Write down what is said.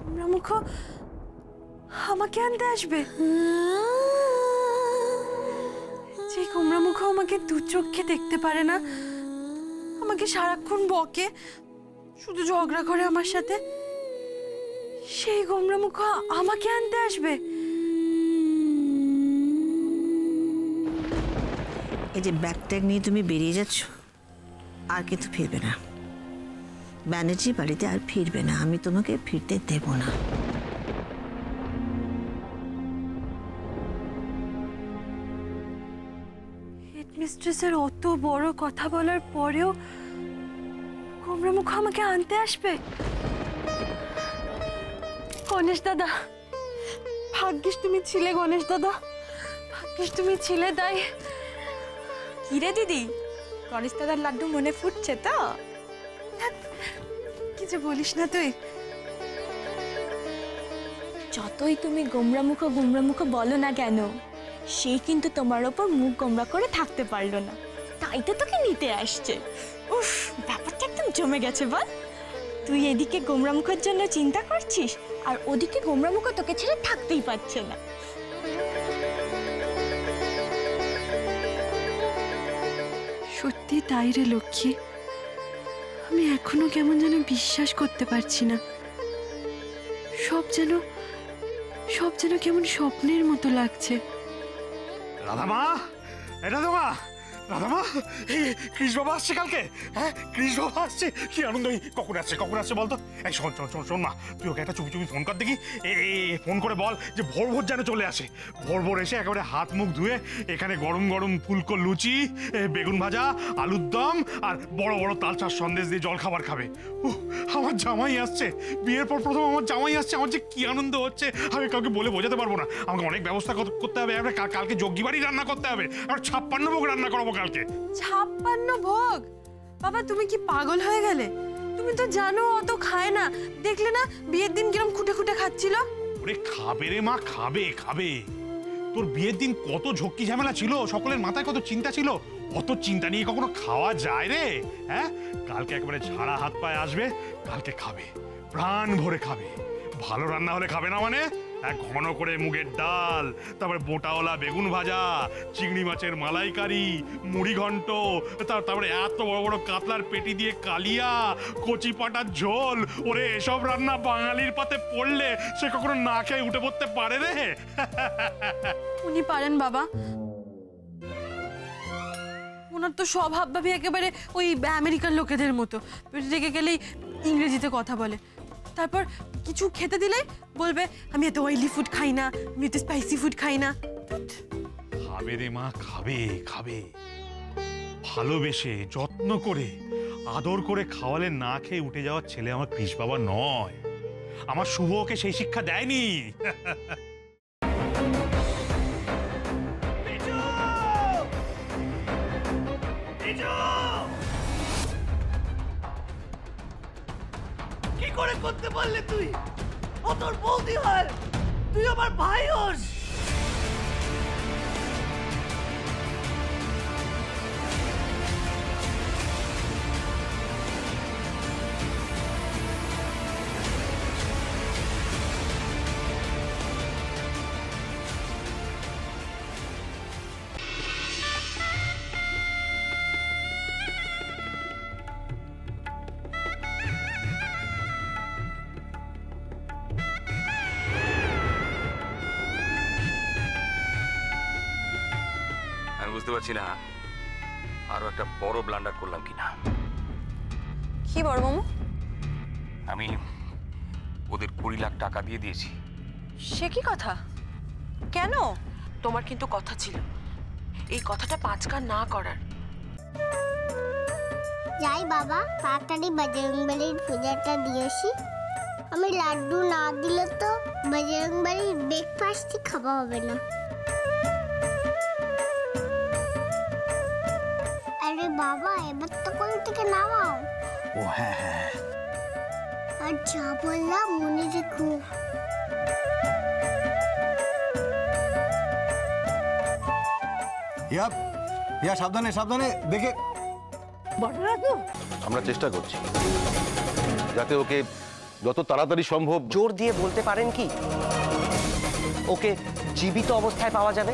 গোমরামুখ আমাকে আনতে আসবে? যে গোমরামুখ আমাকে দু চোখে দেখতে পারে না, আমাকে সারাক্ষণ বকে, শুধু ঝগড়া করে আমার সাথে, সেই গোমরামুখ আমাকে আনতে আসবে? এই যে ব্যাগ ট্যাগ নিয়ে তুমি বেরিয়ে যাচ্ছ, আর কিন্তু ফিরবে না। ব্যানার্জি বাড়িতে আর ফিরবে না, আমি তোমাকে ফিরতে দেব না। হেডমিস্ট্রেসের অত বড় কথা বলার পরেও গোমরামুখ আমাকে আনতে আসবে? গণেশ দাদা, ভাগ্যিস তুমি ছিলে। গণেশ দাদা, ভাগ্যিস তুমি ছিলে। তাই কি রে দিদি, গণেশ দাদার লাড্ডু মনে ফুটছে তো? কি যে বলিস না তুই। যতই তুমি গোমরামুখ বলো না কেন, সে কিন্তু তোমার ওপর মুখ গোমরা করে থাকতে পারলো না, তাই তো তোকে নিতে আসছে। উফ, ব্যাপারটা একদম জমে গেছে বল। তুই এদিকে গোমরামুখের জন্য চিন্তা করছিস, আর ওদিকে গোমরামুখ তোকে ছেড়ে থাকতেই পারছে না। সত্যি তাই রে লক্ষ্মী, আমি এখনো কেমন যেন বিশ্বাস করতে পারছি না। সব যেন কেমন স্বপ্নের মতো লাগছে। রাধামা, এটা তোমা রাধামা, এই কৃষ বাবা আসছে কালকে। হ্যাঁ, কৃষ বাবা আসছে, কি আনন্দ! কখন আসছে বলতো? এই শোন মা, তুই ওকে একটা চুপি ফোন কর দেখি। ফোন করে বল যে ভোর যেন চলে আসে। ভোর এসে একেবারে হাত মুখ ধুয়ে এখানে গরম গরম ফুলকো লুচি, বেগুন ভাজা, আলুর দম আর বড় বড় তালচার সন্দেশ দিয়ে জল খাবার খাবে। আমার জামাই আসছে, বিয়ের পর প্রথম আমার জামাই আসছে। আমার যে কি আনন্দ হচ্ছে আমি কাউকে বলে বোঝাতে পারবো না। আমাকে অনেক ব্যবস্থা করতে হবে। কালকে যজ্ঞী বাড়ি রান্না করতে হবে, আর 56 ভোগ রান্না করাবো কালকে। 56 ভোগ? বাবা, তুমি কি পাগল হয়ে গেলে? তুমি তো জানো অত খায় না। দেখলে না বিয়ের দিন কিরম খুঁটে খুঁটে খাচ্ছিল? ওরে খাবে রে মা, খাবে। তোর বিয়ের দিন কত ঝক্কি ঝামেলা ছিল, সকলের মাথায় কত চিন্তা ছিল। অত চিন্তা নিয়ে কখনো খাওয়া যায় রে? হ্যাঁ, কালকে একেবারে ঝাড়া হাত পায়ে আসবে, কালকে খাবে, প্রাণ ভরে খাবে। ভালো রান্না হলে খাবে না মানে? ঘন করে মুগের ডাল, তারপরে বোটাওয়ালা বেগুন ভাজা, চিংড়ি মাছের মালাইকারি, মুড়ি ঘন্ট, তারপরে এত বড় বড় কাতলার পেটি দিয়ে কালিয়া, কচি পাটার ঝোল। ওরে এসব রান্না বাঙালির পাতে পড়লে সে কখনো না খেয়ে উঠে পড়তে পারে রে? উনি পারেন বাবা। ওনার তো স্বভাব ভাবি একেবারে ওই আমেরিকান লোকেদের মতো, রেগে গেলেই ইংরেজিতে কথা বলে। তারপর কিছু খেতে দিলে বলবে আমি এত অয়েলি ফুড খাই না, আমি এত স্পাইসি ফুড খাই না। খাবে রে মা, খাবে। ভালোবেসে যত্ন করে আদর করে খাওয়ালে না খেয়ে উঠে যাওয়ার ছেলে আমার কৃষ বাবা নয়। আমার শুভ ওকে সেই শিক্ষা দেয়নি। কি করে করতে পারলে তুই? ও তোর বৌদি হয়, তুই আমার ভাই হোস। বুঝতে পারছি না আরো একটা বড় ব্লান্ডার করলাম কিনা। কি বড় মামু? আমি ওদের 20 লাখ টাকা দিয়ে দিয়েছি। সে কি কথা? কেন? তোমার কিন্তু কথা ছিল এই কথাটা 5 কান না করার। যাই বাবা, তাড়াতাড়ি বজরংবলীর পূজাটা দিয়েছি। আমি লাড্ডু না দিলে তো বজরংবলীর ব্রেকফাস্টই খাওয়া হবে না। আরে বাবা, এবার তো কোল থেকে নামাও। ও হ্যাঁ, আর যা বললাম মনে রেখো। ইয়া সাবধানে দেখে। আমরা চেষ্টা করছি যাতে ওকে যত তাড়াতাড়ি সম্ভব। জোর দিয়ে বলতে পারেন কি ওকে জীবিত অবস্থায় পাওয়া যাবে?